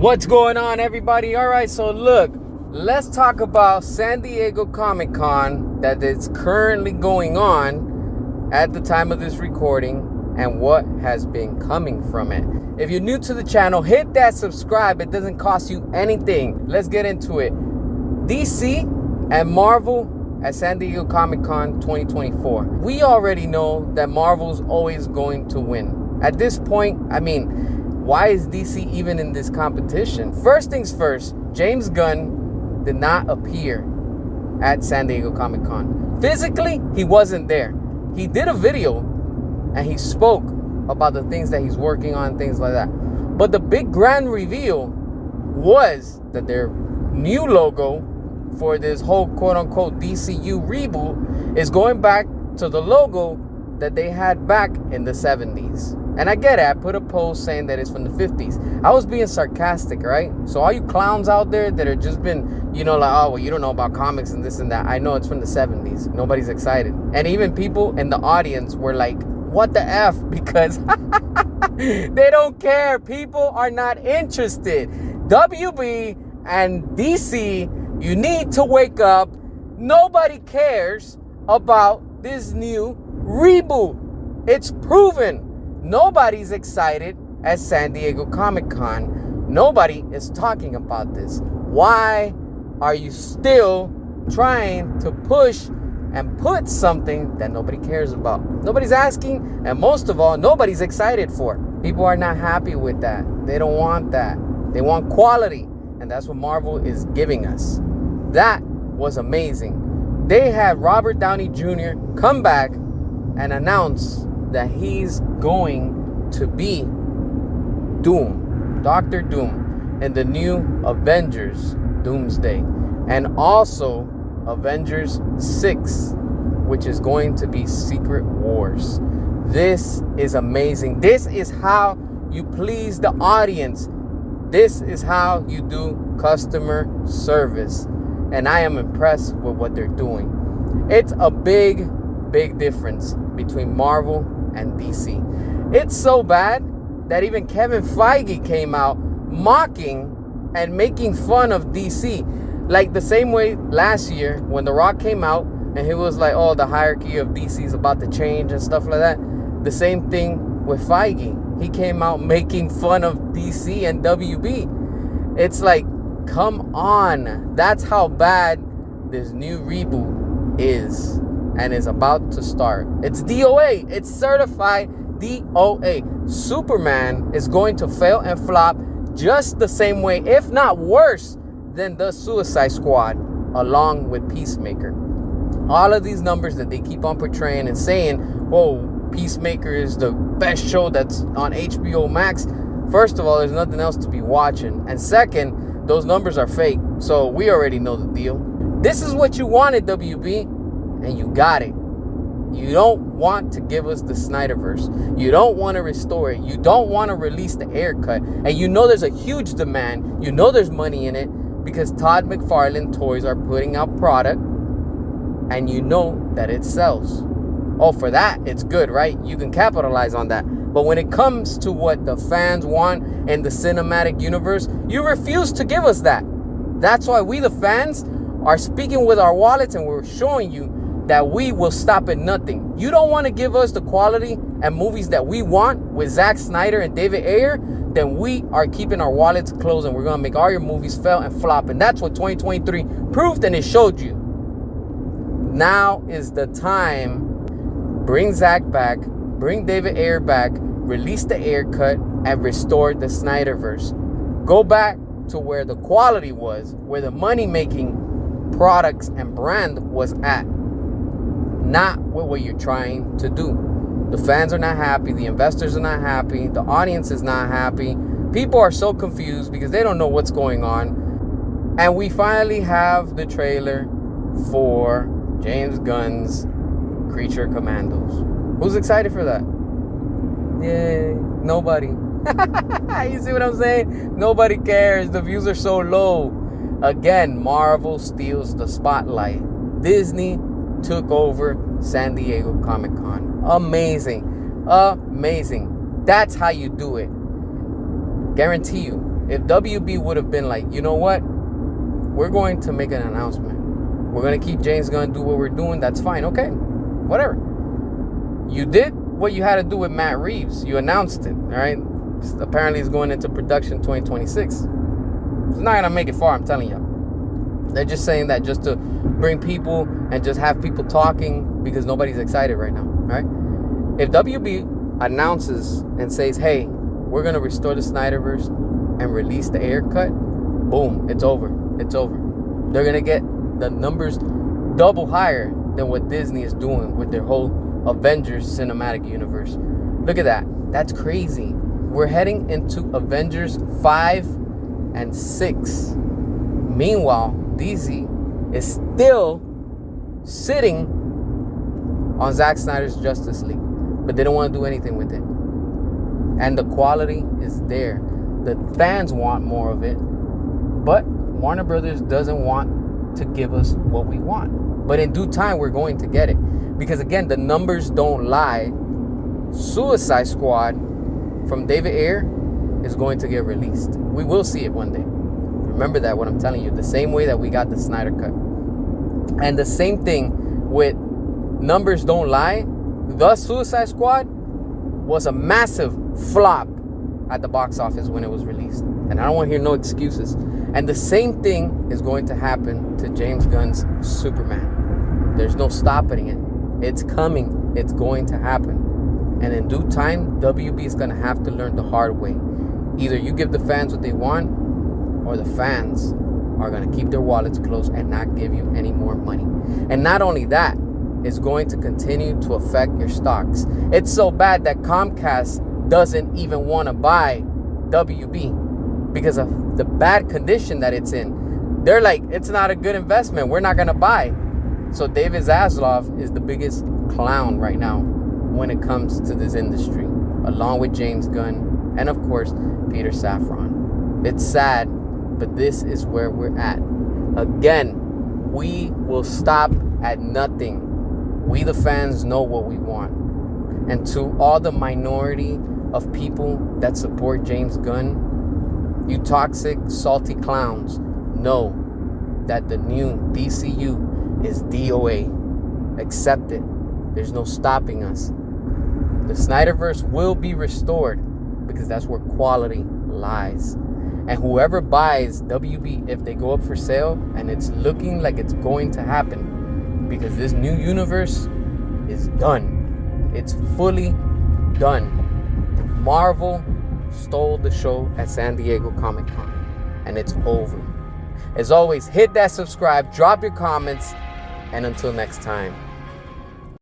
What's going on, everybody? All right, so look, let's talk about San Diego Comic-Con that is currently going on at the time of this recording and what has been coming from it. If you're new to the channel, hit that subscribe. It doesn't cost you anything. Let's get into it. DC and Marvel at San Diego Comic-Con 2024. We already know that Marvel's always going to win. At this point, why is DC even in this competition? First things first, James Gunn did not appear at San Diego Comic-Con. Physically, he wasn't there. He did a video and he spoke about the things that he's working on, things like that. But the big grand reveal was that their new logo for this whole quote-unquote DCU reboot is going back to the logo that they had back in the 70s. And I get it. I put a post saying that it's from the 50s. I was being sarcastic, right? So all you clowns out there that are just been, like, oh, well, you don't know about comics and this and that. I know it's from the 70s. Nobody's excited. And even people in the audience were like, what the F? Because they don't care. People are not interested. WB and DC, you need to wake up. Nobody cares about this new reboot. It's proven. Nobody's excited at San Diego Comic-Con. Nobody is talking about this. Why are you still trying to push and put something that nobody cares about? Nobody's asking, and most of all, nobody's excited for. People are not happy with that. They don't want that. They want quality, and that's what Marvel is giving us. That was amazing. They had Robert Downey Jr. come back and announce that he's going to be Doom, Dr. Doom, in the new Avengers Doomsday. And also Avengers 6, which is going to be Secret Wars. This is amazing. This is how you please the audience. This is how you do customer service. And I am impressed with what they're doing. It's a big difference between Marvel and DC. It's so bad that even Kevin Feige came out mocking and making fun of DC. Like the same way last year when The Rock came out and he was like, oh, the hierarchy of DC is about to change and stuff like that. The same thing with Feige. He came out making fun of DC and WB. It's like, come on. That's how bad this new reboot is and is about to start. It's DOA. It's certified DOA. Superman is going to fail and flop just the same way, if not worse, than the Suicide Squad, along with Peacemaker. All of these numbers that they keep on portraying and saying, oh, Peacemaker is the best show that's on HBO Max. First of all, there's nothing else to be watching. And second, those numbers are fake. So we already know the deal. This is what you wanted, WB. And you got it. You don't want to give us the Snyderverse. You don't want to restore it. You don't want to release the Ayer cut. And you know there's a huge demand. You know there's money in it because Todd McFarlane Toys are putting out product. And you know that it sells. Oh, for that, it's good, right? You can capitalize on that. But when it comes to what the fans want in the cinematic universe, you refuse to give us that. That's why we, the fans, are speaking with our wallets and we're showing you that we will stop at nothing. You don't want to give us the quality and movies that we want with Zack Snyder and David Ayer, then we are keeping our wallets closed and we're going to make all your movies fail and flop. And that's what 2023 proved and it showed you. Now is the time. Bring Zack back. Bring David Ayer back. Release the Ayer cut and restore the Snyderverse. Go back to where the quality was, where the money-making products and brand was at. Not with what you're trying to do. The fans are not happy. The investors are not happy. The audience is not happy. People are so confused because they don't know what's going on. And we finally have the trailer for James Gunn's Creature Commandos. Who's excited for that? Yay. Nobody. You see what I'm saying? Nobody cares. The views are so low. Again, Marvel steals the spotlight. Disney took over San Diego Comic-Con. Amazing. That's how you do it. Guarantee you, if WB would have been like, you know what, we're going to make an announcement. We're going to keep James Gunn, do what we're doing. That's fine. Okay, whatever. You did what you had to do with Matt Reeves. You announced it, all right? Apparently, it's going into production 2026. It's not going to make it far, I'm telling you. They're just saying that just to bring people and just have people talking because nobody's excited right now, right? If WB announces and says, hey, we're going to restore the Snyderverse and release the Ayer cut, boom, it's over. It's over. They're going to get the numbers double higher than what Disney is doing with their whole Avengers cinematic universe. Look at that. That's crazy. We're heading into Avengers 5 and 6. Meanwhile, DC is still sitting on Zack Snyder's Justice League, but they don't want to do anything with it. And the quality is there. The fans want more of it, but Warner Brothers doesn't want to give us what we want. But in due time, we're going to get it. Because again, the numbers don't lie. Suicide Squad from David Ayer is going to get released. We will see it one day. Remember that, what I'm telling you. The same way that we got the Snyder Cut. And the same thing with numbers don't lie. The Suicide Squad was a massive flop at the box office when it was released. And I don't want to hear no excuses. And the same thing is going to happen to James Gunn's Superman. There's no stopping it. It's coming. It's going to happen. And in due time, WB is going to have to learn the hard way. Either you give the fans what they want, or the fans are going to keep their wallets closed and not give you any more money. And not only that, it's going to continue to affect your stocks. It's so bad that Comcast doesn't even want to buy WB because of the bad condition that it's in. They're like, it's not a good investment. We're not going to buy. So David Zaslav is the biggest clown right now when it comes to this industry, along with James Gunn and, of course, Peter Safran. It's sad, but this is where we're at. Again, we will stop at nothing. We, the fans, know what we want. And to all the minority of people that support James Gunn, you toxic, salty clowns, know that the new DCU is DOA. Accept it. There's no stopping us. The Snyderverse will be restored because that's where quality lies. And whoever buys WB, if they go up for sale, and it's looking like it's going to happen, because this new universe is done. It's fully done. Marvel stole the show at San Diego Comic-Con, and it's over. As always, hit that subscribe, drop your comments, and until next time.